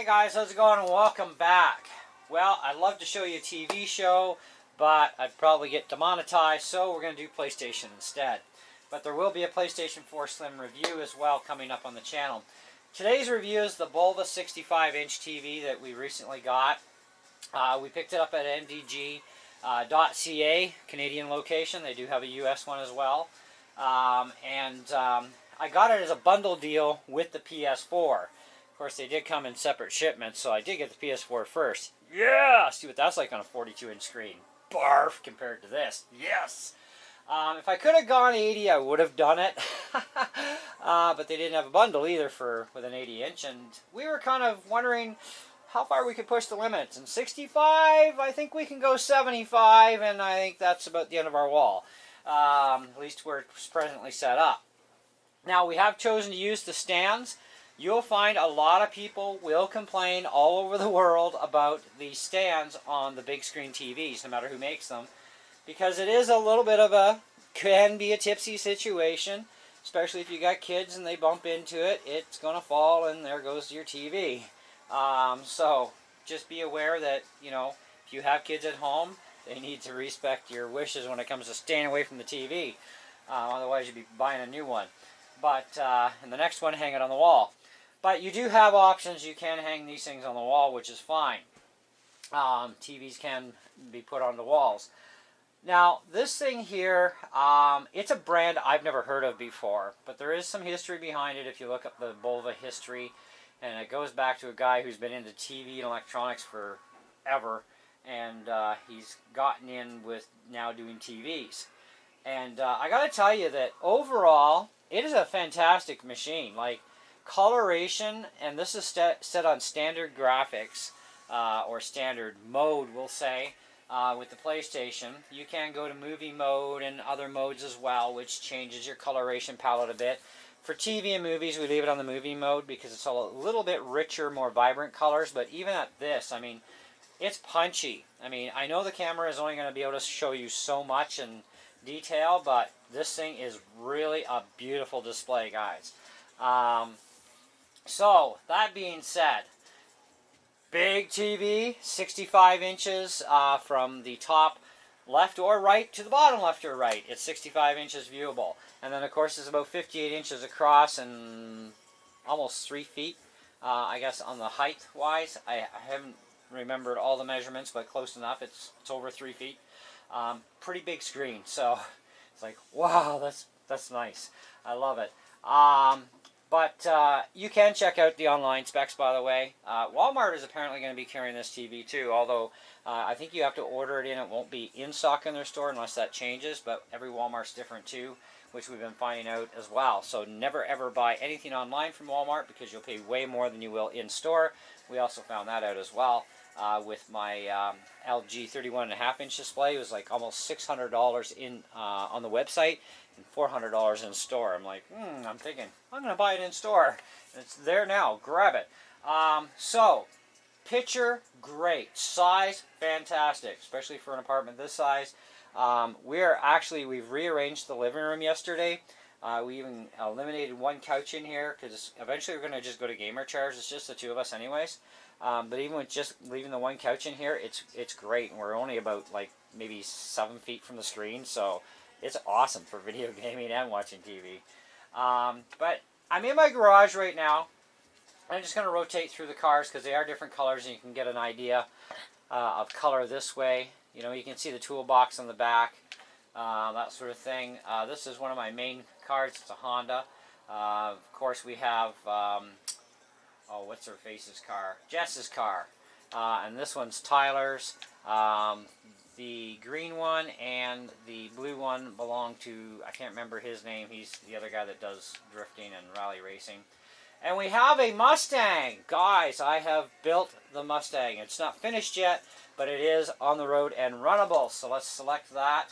Hey guys, how's it going and welcome back. Well, I'd love to show you a TV show, but I'd probably get demonetized, so we're going to do PlayStation instead. But there will be a PlayStation 4 Slim review as well coming up on the channel. Today's review is the Bolva 65-inch TV that we recently got. We picked it up at ndg.ca, Canadian location. They do have a US one as well. I got it as a bundle deal with the PS4. Of course, they did come in separate shipments, so I did get the PS4 first. Yeah! See what that's like on a 42-inch screen. Barf compared to this. Yes! If I could have gone 80, I would have done it. But they didn't have a bundle either with an 80-inch, and we were kind of wondering how far we could push the limits. And 65, I think we can go 75, and I think that's about the end of our wall. At least where it's presently set up. Now, we have chosen to use the stands. You'll find a lot of people will complain all over the world about the stands on the big screen TVs, no matter who makes them, because it is a little bit of can be a tipsy situation, especially if you got kids and they bump into it, it's going to fall and there goes your TV. So just be aware that, if you have kids at home, they need to respect your wishes when it comes to staying away from the TV. Otherwise you'd be buying a new one. But, and the next one, hang it on the wall. But you do have options. You can hang these things on the wall, which is fine. TVs can be put on the walls. Now, this thing here, it's a brand I've never heard of before, but there is some history behind it if you look up the Bolva history, and it goes back to a guy who's been into TV and electronics forever, and he's gotten in with now doing TVs. And I got to tell you that overall, it is a fantastic machine. Like, coloration, and this is set on standard graphics, or standard mode, we'll say, with the PlayStation. You can go to movie mode and other modes as well, which changes your coloration palette a bit. For TV and movies, we leave it on the movie mode because it's a little bit richer, more vibrant colors, but even at this, I mean, it's punchy. I mean, I know the camera is only going to be able to show you so much in detail, but this thing is really a beautiful display, guys. So, that being said, big TV, 65 inches from the top left or right to the bottom left or right. It's 65 inches viewable. And then, of course, it's about 58 inches across and almost 3 feet, I guess, on the height-wise. I haven't remembered all the measurements, but close enough. It's over 3 feet. Pretty big screen, so it's like, wow, that's nice. I love it. But you can check out the online specs, by the way. Walmart is apparently going to be carrying this TV too, although I think you have to order it in. It won't be in stock in their store unless that changes, but every Walmart's different too, which we've been finding out as well. So never ever buy anything online from Walmart because you'll pay way more than you will in store. We also found that out as well. With my LG 31.5-inch display. It was like almost $600 on the website and $400 in store. I'm like, I'm thinking, I'm going to buy it in store. And it's there now. Grab it. So, picture, great. Size, fantastic, especially for an apartment this size. We've rearranged the living room yesterday. We even eliminated one couch in here because eventually we're going to just go to gamer chairs. It's just the two of us anyways. But even with just leaving the one couch in here, it's great. And we're only about like maybe 7 feet from the screen, so it's awesome for video gaming and watching TV. But I'm in my garage right now. I'm just going to rotate through the cars because they are different colors, and you can get an idea of color this way. You can see the toolbox on the back, that sort of thing. This is one of my main cars. It's a Honda. Of course, we have... what's her face's car? Jess's car. And this one's Tyler's. The green one and the blue one belong to, I can't remember his name. He's the other guy that does drifting and rally racing. And we have a Mustang. Guys, I have built the Mustang. It's not finished yet, but it is on the road and runnable. So let's select that.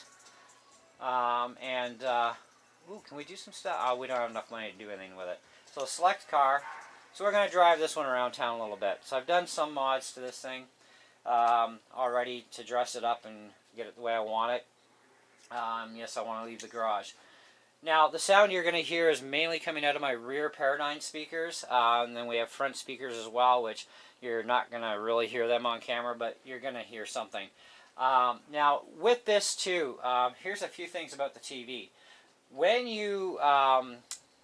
Ooh, can we do some stuff? Oh, we don't have enough money to do anything with it. So select car. So we're going to drive this one around town a little bit. So I've done some mods to this thing already to dress it up and get it the way I want it. Yes, I want to leave the garage. Now, the sound you're going to hear is mainly coming out of my rear Paradigm speakers, and then we have front speakers as well, which you're not going to really hear them on camera, but you're going to hear something. Now, with this too, here's a few things about the TV. When you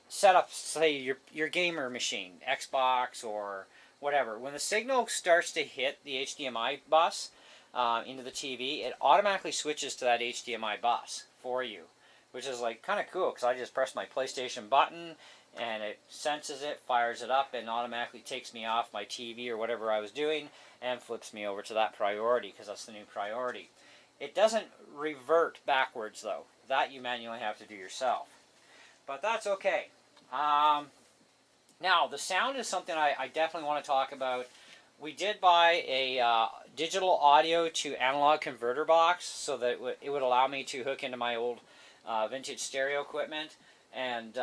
set up, say, your gamer machine, Xbox or whatever, when the signal starts to hit the HDMI bus into the TV, it automatically switches to that HDMI bus for you, which is like kind of cool because I just press my PlayStation button and it senses it, fires it up, and automatically takes me off my TV or whatever I was doing and flips me over to that priority because that's the new priority. It doesn't revert backwards though. That you manually have to do yourself. But that's okay. Now, the sound is something I definitely want to talk about. We did buy a digital audio to analog converter box so that it would allow me to hook into my old vintage stereo equipment, and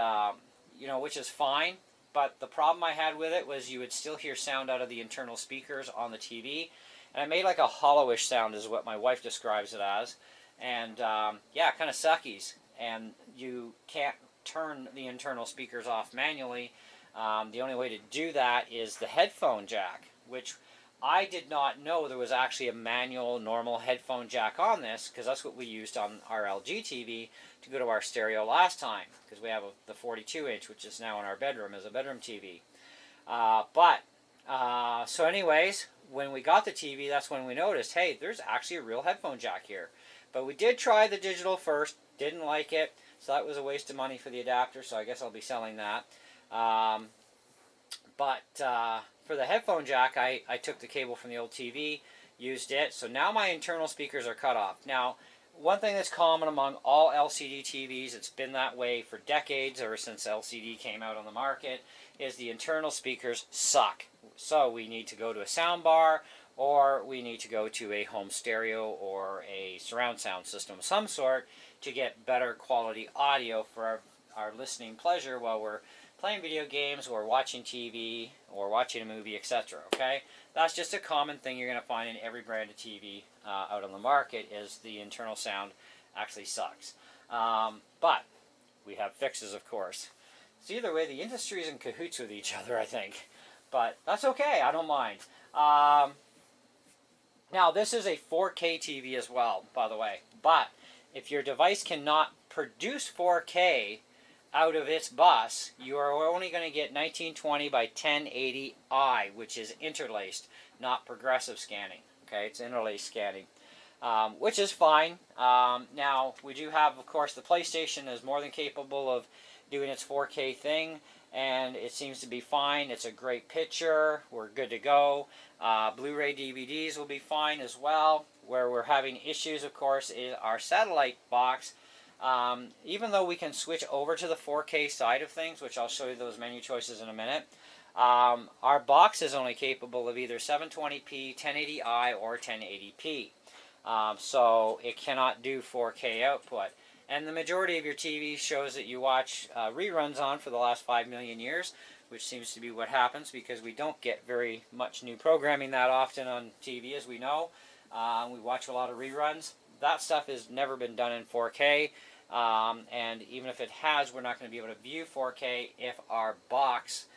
which is fine. But the problem I had with it was you would still hear sound out of the internal speakers on the TV, and it made like a hollowish sound, is what my wife describes it as. And yeah, kind of suckies. And you can't turn the internal speakers off manually. The only way to do that is the headphone jack, which I did not know there was actually a manual normal headphone jack on this, because that's what we used on our LG TV to go to our stereo last time, because we have the 42-inch, which is now in our bedroom as a bedroom TV. So anyways, when we got the TV, that's when we noticed, hey, there's actually a real headphone jack here. But we did try the digital first, didn't like it, so that was a waste of money for the adapter, so I guess I'll be selling that. For the headphone jack, I took the cable from the old TV, used it, so now my internal speakers are cut off. Now, one thing that's common among all LCD TVs, it's been that way for decades, ever since LCD came out on the market, is the internal speakers suck. So we need to go to a sound bar, or we need to go to a home stereo or a surround sound system of some sort to get better quality audio for our listening pleasure while we're playing video games or watching TV or watching a movie, etc. Okay, that's just a common thing you're going to find in every brand of TV out on the market, is the internal sound actually sucks. But we have fixes, of course. So either way, the industry is in cahoots with each other, I think. But that's okay, I don't mind. Now, this is a 4K TV as well, by the way. But if your device cannot produce 4K out of its bus, you are only going to get 1920 by 1080i, which is interlaced, not progressive scanning. Okay, it's interlaced scanning, which is fine. Now, we do have, of course, the PlayStation is more than capable of doing its 4K thing, and it seems to be fine. It's a great picture. We're good to go. Blu-ray DVDs will be fine as well. Where we're having issues, of course, is our satellite box. Even though we can switch over to the 4K side of things, which I'll show you those menu choices in a minute, our box is only capable of either 720p, 1080i, or 1080p. So it cannot do 4K output. And the majority of your TV shows that you watch reruns on for the last 5 million years, which seems to be what happens because we don't get very much new programming that often on TV, as we know. We watch a lot of reruns. That stuff has never been done in 4K, and even if it has, we're not going to be able to view 4K if our box,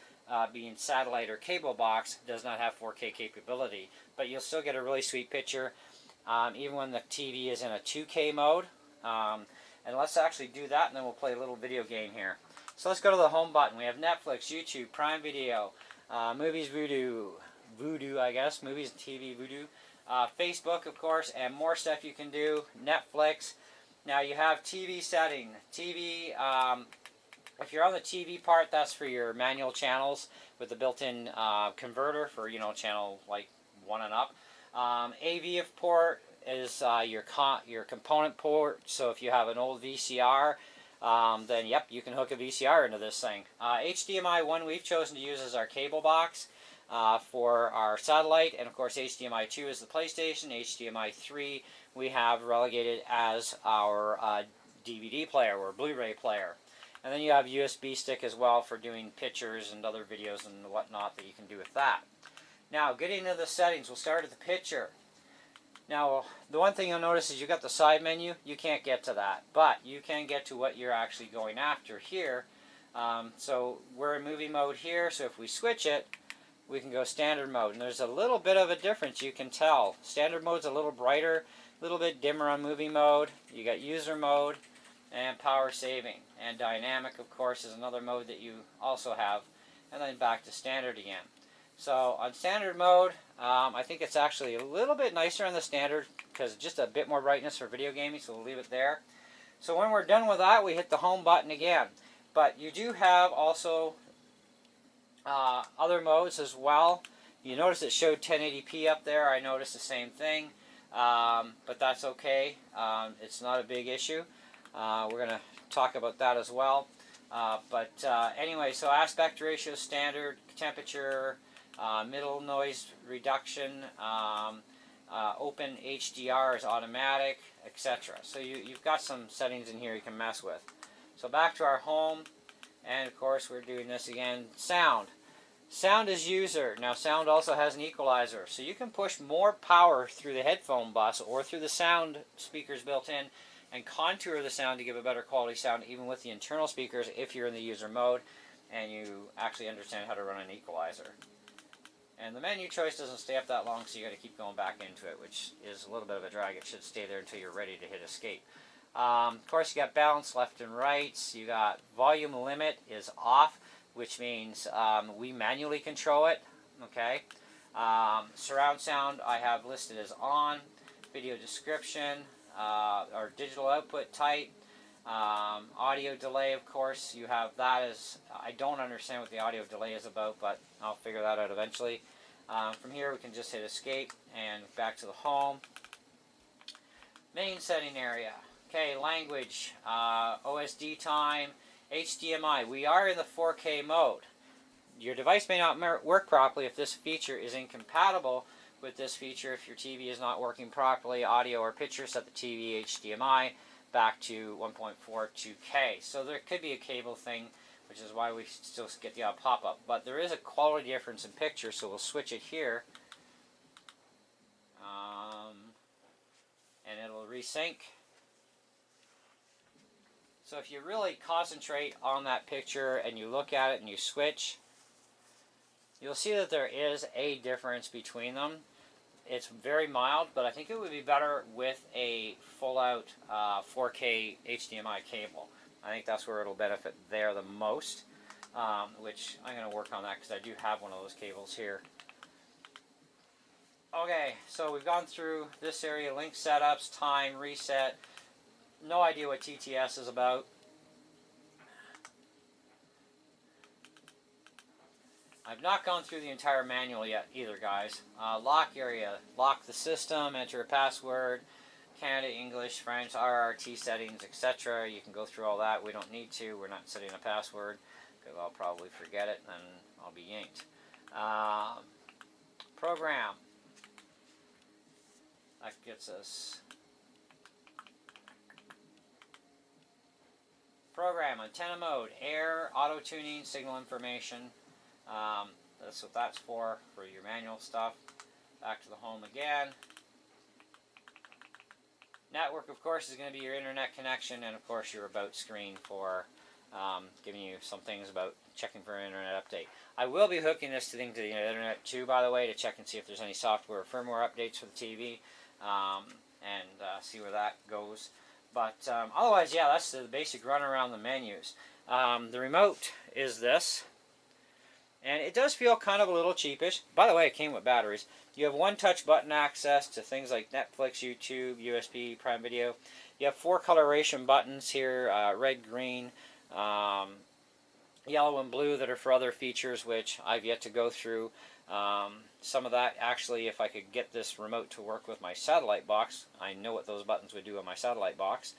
being satellite or cable box, does not have 4K capability. But you'll still get a really sweet picture, even when the TV is in a 2K mode. And let's actually do that, and then we'll play a little video game here. So let's go to the home button. We have Netflix, YouTube, Prime Video, Movies Voodoo, I guess, Movies and TV Voodoo. Facebook, of course, and more stuff you can do. Netflix. Now you have TV setting. TV, if you're on the TV part, that's for your manual channels with the built-in converter for, channel like 1 and up. AV port is your component port. So if you have an old VCR, then yep, you can hook a VCR into this thing. HDMI 1 we've chosen to use as our cable box. For our satellite, and of course HDMI 2 is the PlayStation. HDMI 3 we have relegated as our DVD player or Blu-ray player. And then you have USB stick as well for doing pictures and other videos and whatnot that you can do with that. Now, getting into the settings, we'll start at the picture. Now, the one thing you'll notice is you got the side menu. You can't get to that, but you can get to what you're actually going after here. So we're in movie mode here, so if we switch it, we can go standard mode. And there's a little bit of a difference, you can tell. Standard mode's a little brighter, a little bit dimmer on movie mode. You got user mode and power saving. And dynamic, of course, is another mode that you also have. And then back to standard again. So on standard mode, I think it's actually a little bit nicer on the standard because just a bit more brightness for video gaming, so we'll leave it there. So when we're done with that, we hit the home button again. But you do have also other modes as well. You notice it showed 1080p up there. I noticed the same thing, but that's okay. It's not a big issue. We're going to talk about that as well. Anyway, so aspect ratio standard, temperature, middle noise reduction, open HDR is automatic, etc. So you've got some settings in here you can mess with. So back to our home, and of course we're doing this again. Sound. Sound is user. Now sound also has an equalizer, so you can push more power through the headphone bus or through the sound speakers built in and contour the sound to give a better quality sound even with the internal speakers if you're in the user mode and you actually understand how to run an equalizer. And the menu choice doesn't stay up that long, so you got to keep going back into it, which is a little bit of a drag. It should stay there until you're ready to hit escape. Of course, you got balance left and right. You got volume limit is off, which means we manually control it. Okay. Surround sound I have listed as on. Video description, or digital output type. Audio delay, of course, you have that as, I don't understand what the audio delay is about, but I'll figure that out eventually. From here we can just hit escape and back to the home. Main setting area. Okay, language, OSD time, HDMI. We are in the 4K mode. Your device may not work properly if this feature is incompatible with this feature. If your TV is not working properly, audio or picture, set the TV HDMI back to 1.42K. So there could be a cable thing, which is why we still get the odd pop-up. But there is a quality difference in picture, so we'll switch it here. And it'll resync. So if you really concentrate on that picture and you look at it and you switch, you'll see that there is a difference between them. It's very mild, but I think it would be better with a full-out 4K HDMI cable. I think that's where it'll benefit there the most, which I'm going to work on that because I do have one of those cables here. Okay, so we've gone through this area, link setups, time, reset. No idea what TTS is about. I've not gone through the entire manual yet either, guys. Lock area, lock the system, enter a password, Canada, English, French, RRT settings, etc. You can go through all that. We don't need to. We're not setting a password because I'll probably forget it and I'll be yanked. Program. That gets us. Program, antenna mode, air, auto tuning, signal information. That's what that's for your manual stuff. Back to the home again. Network, of course, is going to be your internet connection, and of course your about screen for giving you some things about checking for an internet update. I will be hooking this thing to the internet too, by the way, to check and see if there's any software or firmware updates for the TV, and see where that goes. But otherwise, yeah, that's the basic run around the menus. The remote is this. And it does feel kind of a little cheapish. By the way, it came with batteries. You have one-touch button access to things like Netflix, YouTube, USB, Prime Video. You have 4 coloration buttons here, red, green, yellow, and blue that are for other features, which I've yet to go through. Some of that, actually, if I could get this remote to work with my satellite box, I know what those buttons would do on my satellite box.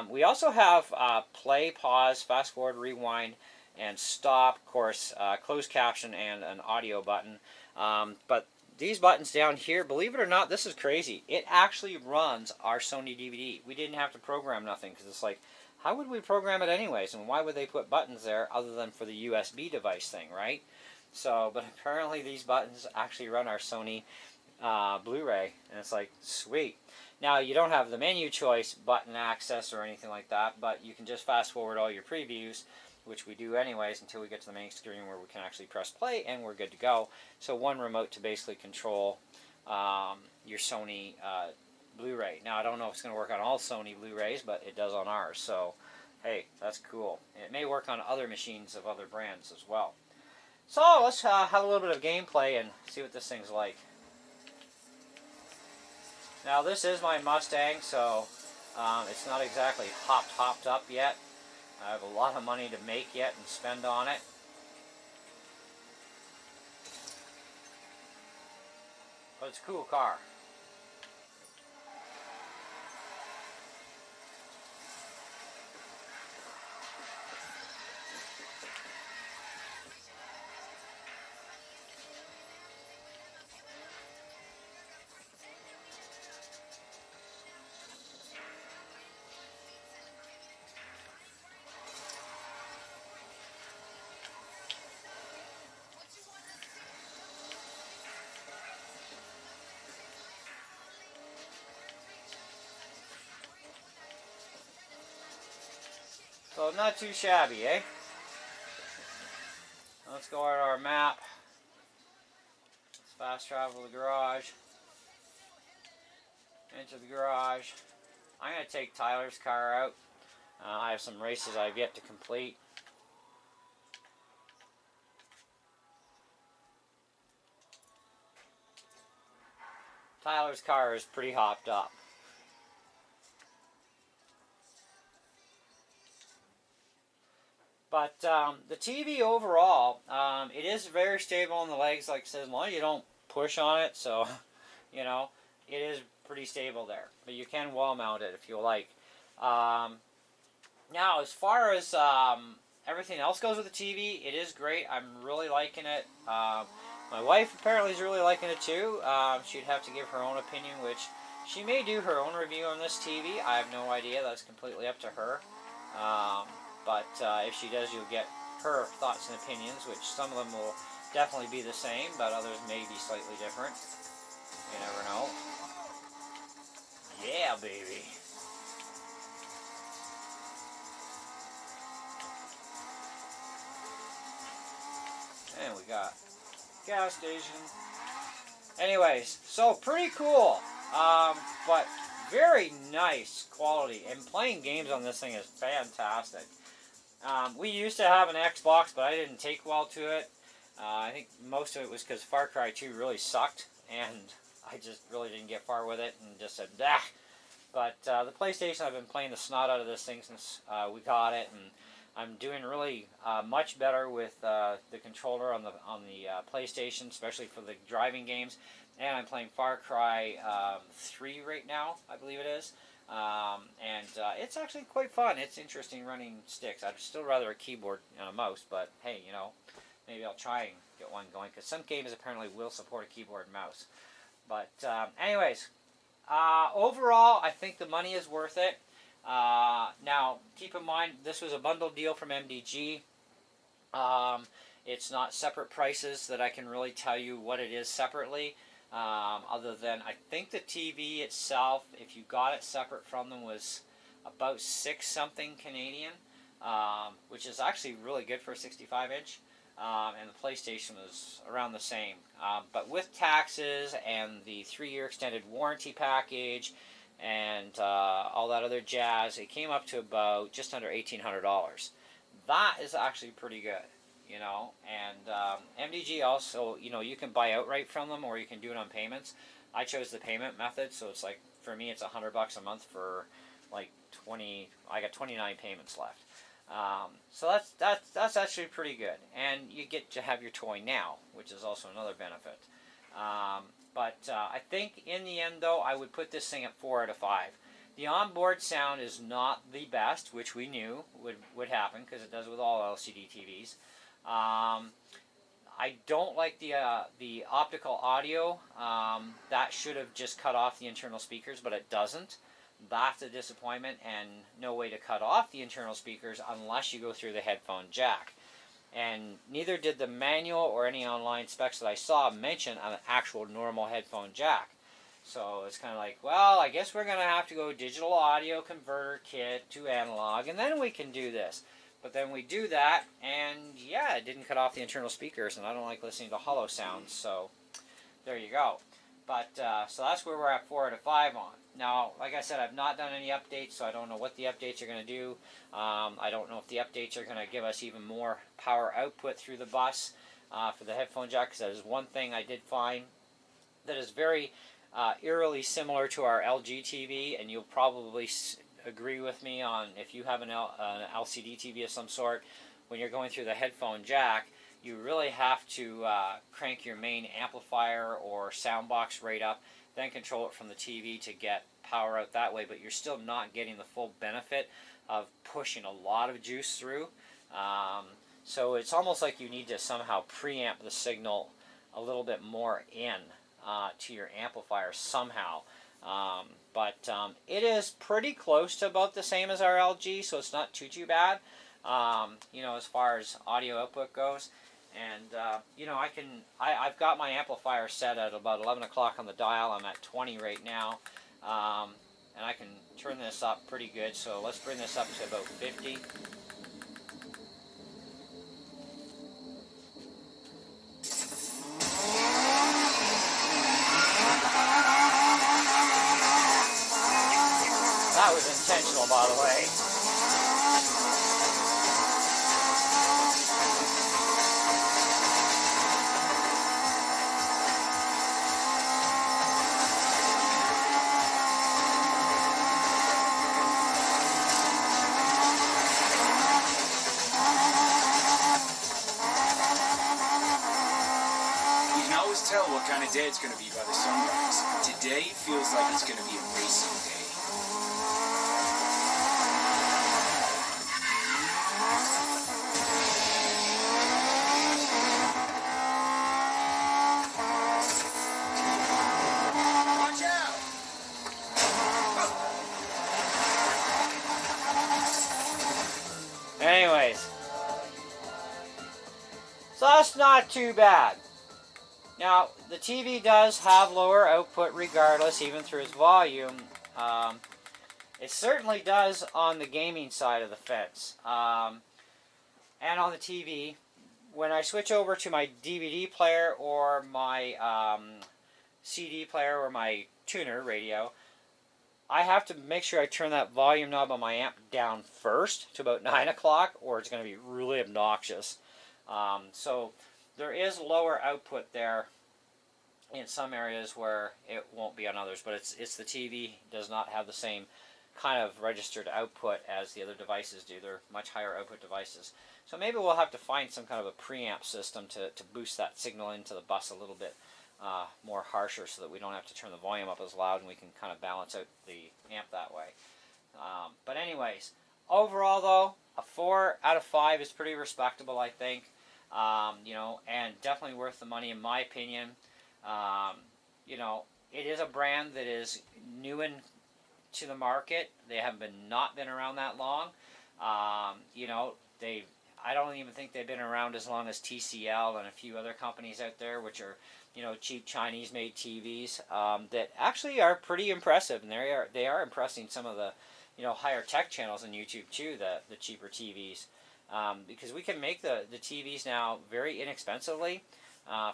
We also have play, pause, fast forward, rewind, and stop, of course, closed caption, and an audio button. But these buttons down here, believe it or not, this is crazy. It actually runs our Sony DVD. We didn't have to program nothing because it's like, how would we program it anyways? And why would they put buttons there other than for the USB device thing, right? So, but apparently these buttons actually run our Sony Blu-ray, and it's like, sweet. Now you don't have the menu choice button access or anything like that, but you can just fast forward all your previews, which we do anyways until we get to the main screen where we can actually press play and we're good to go. So one remote to basically control your Sony Blu-ray. Now I don't know if it's going to work on all Sony Blu-rays, but it does on ours. So hey, that's cool. It may work on other machines of other brands as well. So let's have a little bit of gameplay and see what this thing's like. Now this is my Mustang, so it's not exactly hopped up yet. I have a lot of money to make yet and spend on it. But it's a cool car. So not too shabby, eh? Let's go at our map. Let's fast travel the garage. Into the garage. I'm going to take Tyler's car out. I have some races I've yet to complete. Tyler's car is pretty hopped up. But the TV overall, it is very stable on the legs, like I said, as long as you don't push on it. So, you know, it is pretty stable there. But you can wall mount it if you like. Now, as far as everything else goes with the TV, it is great. I'm really liking it. My wife apparently is really liking it too. She'd have to give her own opinion, which she may do her own review on this TV. I have no idea. That's completely up to her. But if she does, you'll get her thoughts and opinions, which some of them will definitely be the same, but others may be slightly different. You never know. Yeah, baby. And we got gas station. Anyways, so pretty cool. But very nice quality. And playing games on this thing is fantastic. We used to have an Xbox, but I didn't take well to it. I think most of it was because Far Cry 2 really sucked, and I just really didn't get far with it, and just said, dah. But the PlayStation, I've been playing the snot out of this thing since we got it, and I'm doing really much better with the controller on the PlayStation, especially for the driving games. And I'm playing Far Cry 3 right now, I believe it is. And it's actually quite fun. It's interesting running sticks. I'd still rather a keyboard and a mouse, but hey, you know, maybe I'll try and get one going, because some games apparently will support a keyboard and mouse. But anyways, overall, I think the money is worth it. Now, keep in mind, this was a bundle deal from MDG. It's not separate prices that I can really tell you what it is separately. Other than, I think the TV itself, if you got it separate from them, was about 6 something Canadian, which is actually really good for a 65-inch. And the PlayStation was around the same. But with taxes and the 3-year extended warranty package and all that other jazz, it came up to about just under $1,800. That is actually pretty good. You know, and MDG also, you know, you can buy outright from them, or you can do it on payments. I chose the payment method, so it's like, for me, it's $100 a month for like 20. I got 29 payments left. So that's actually pretty good, and you get to have your toy now, which is also another benefit. But I think in the end, though, I would put this thing at 4 out of 5. The onboard sound is not the best, which we knew would happen, because it does with all LCD TVs. I don't like the optical audio. That should have just cut off the internal speakers, but it doesn't. That's a disappointment, and no way to cut off the internal speakers unless you go through the headphone jack. And neither did the manual or any online specs that I saw mention an actual normal headphone jack. So it's kind of like, well, I guess we're going to have to go digital audio converter kit to analog, and then we can do this. But then we do that, and yeah, it didn't cut off the internal speakers, and I don't like listening to hollow sounds, so there you go. But so that's where we're at 4 out of 5 on. Now, like I said, I've not done any updates, so I don't know what the updates are going to do. I don't know if the updates are going to give us even more power output through the bus for the headphone jack, because that is one thing I did find that is very eerily similar to our LG TV, and you'll probably agree with me on if you have an LCD TV of some sort, when you're going through the headphone jack, you really have to crank your main amplifier or sound box rate up, then control it from the TV to get power out that way, but you're still not getting the full benefit of pushing a lot of juice through. So it's almost like you need to somehow preamp the signal a little bit more in to your amplifier somehow. But it is pretty close to about the same as our LG, so it's not too bad, you know, as far as audio output goes. And you know, I've got my amplifier set at about 11 o'clock on the dial. I'm at 20 right now, and I can turn this up pretty good. So let's bring this up to about 50. That was intentional, by the way. You can always tell what kind of day it's going to be by the sunrise. Today feels like it's going to be a racing day. Anyways, so that's not too bad. Now, the TV does have lower output regardless, even through its volume. It certainly does on the gaming side of the fence. And on the TV, when I switch over to my DVD player or my CD player or my tuner radio, I have to make sure I turn that volume knob on my amp down first to about 9 o'clock, or it's going to be really obnoxious. So there is lower output there in some areas where it won't be on others, but it's the TV does not have the same kind of registered output as the other devices do. They're much higher output devices. So maybe we'll have to find some kind of a preamp system to boost that signal into the bus a little bit more harsher, so that we don't have to turn the volume up as loud, and we can kind of balance out the amp that way. But anyways, overall though, a 4 out of 5 is pretty respectable, I think. You know, and definitely worth the money in my opinion. You know, it is a brand that is new to the market. They haven't not been around that long. You know, I don't even think they've been around as long as TCL and a few other companies out there, which are, you know, cheap Chinese-made TVs that actually are pretty impressive, and they are impressing some of the, you know, higher tech channels on YouTube too. The cheaper TVs, because we can make the TVs now very inexpensively.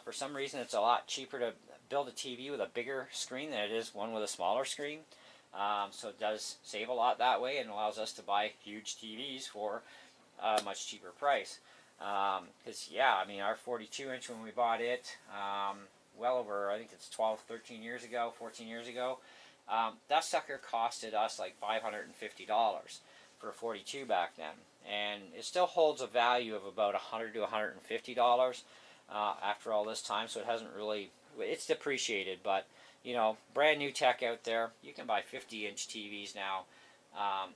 For some reason, it's a lot cheaper to build a TV with a bigger screen than it is one with a smaller screen. So it does save a lot that way, and allows us to buy huge TVs for a much cheaper price. Because, yeah, I mean, our 42-inch when we bought it, well over, I think it's 12, 13 years ago, 14 years ago, that sucker costed us like $550 for a 42 back then. And it still holds a value of about $100 to $150 after all this time, so it hasn't really, it's depreciated, but, you know, brand new tech out there. You can buy 50-inch TVs now,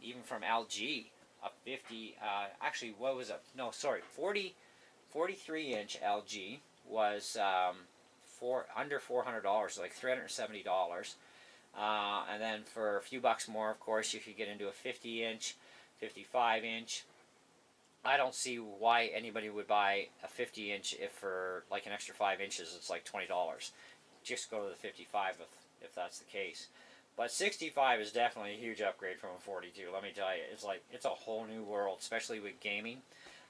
even from LG. A 50, actually, what was it? No, sorry, 43-inch LG was under $400, like $370. And then for a few bucks more, of course, you could get into a 50-inch, 55-inch. I don't see why anybody would buy a 50-inch if for like an extra 5 inches it's like $20. Just go to the 55 if that's the case. But 65 is definitely a huge upgrade from a 42. Let me tell you, it's a whole new world, especially with gaming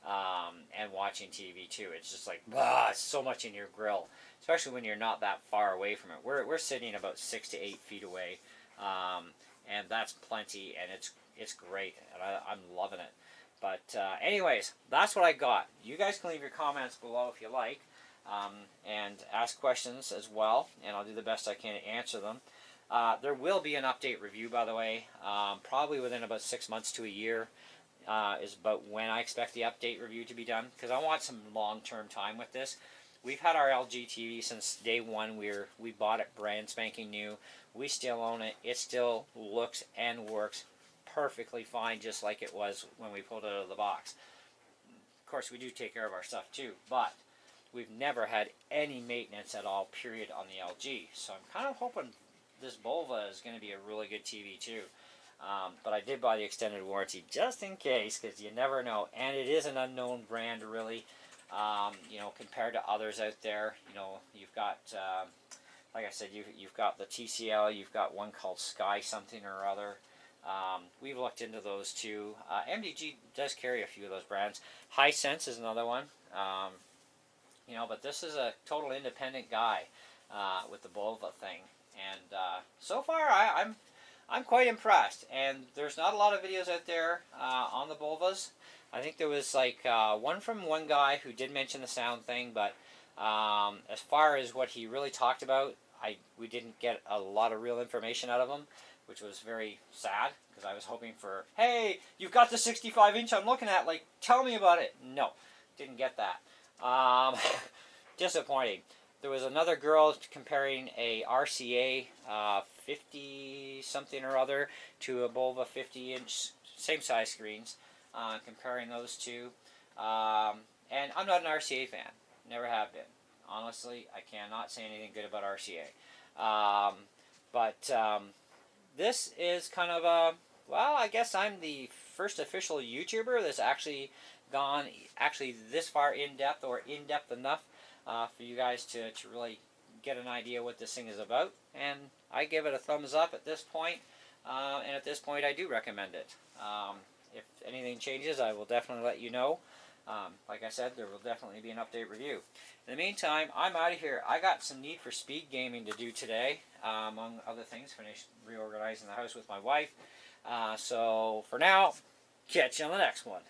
and watching TV too. It's just like it's so much in your grill, especially when you're not that far away from it. We're sitting about 6 to 8 feet away, and that's plenty, and it's great, and I'm loving it. But anyways, that's what I got. You guys can leave your comments below if you like, and ask questions as well, and I'll do the best I can to answer them. There will be an update review, by the way, probably within about 6 months to a year is about when I expect the update review to be done, because I want some long-term time with this. We've had our LG TV since day one. We bought it brand spanking new. We still own it. It still looks and works perfectly fine, just like it was when we pulled it out of the box. Of course, we do take care of our stuff too, but we've never had any maintenance at all, period, on the LG. So I'm kind of hoping this Bolva is going to be a really good TV too. But I did buy the extended warranty just in case, because you never know. And it is an unknown brand, really, compared to others out there. You've got, like I said, you've got the TCL, you've got one called Sky something or other. We've looked into those too. MDG does carry a few of those brands. Hisense is another one. But this is a total independent guy with the Bolva thing. And so far, I'm quite impressed. And there's not a lot of videos out there on the Bolvas. I think there was like one from one guy who did mention the sound thing, but as far as what he really talked about, we didn't get a lot of real information out of him, which was very sad, because I was hoping for, hey, you've got the 65-inch I'm looking at, like, tell me about it. No, didn't get that. Disappointing. There was another girl comparing a RCA 50 something or other to a Bolva 50-inch, same size screens, comparing those two. And I'm not an RCA fan. Never have been. Honestly, I cannot say anything good about RCA. But this is kind of a, well, I guess I'm the first official YouTuber that's actually gone this far in depth, or in depth enough for you guys to really get an idea what this thing is about. And I give it a thumbs up at this point, and at this point I do recommend it. If anything changes, I will definitely let you know. Like I said, there will definitely be an update review. In the meantime, I'm out of here. I got some Need for Speed gaming to do today, among other things. Finished reorganizing the house with my wife. So for now, catch you on the next one.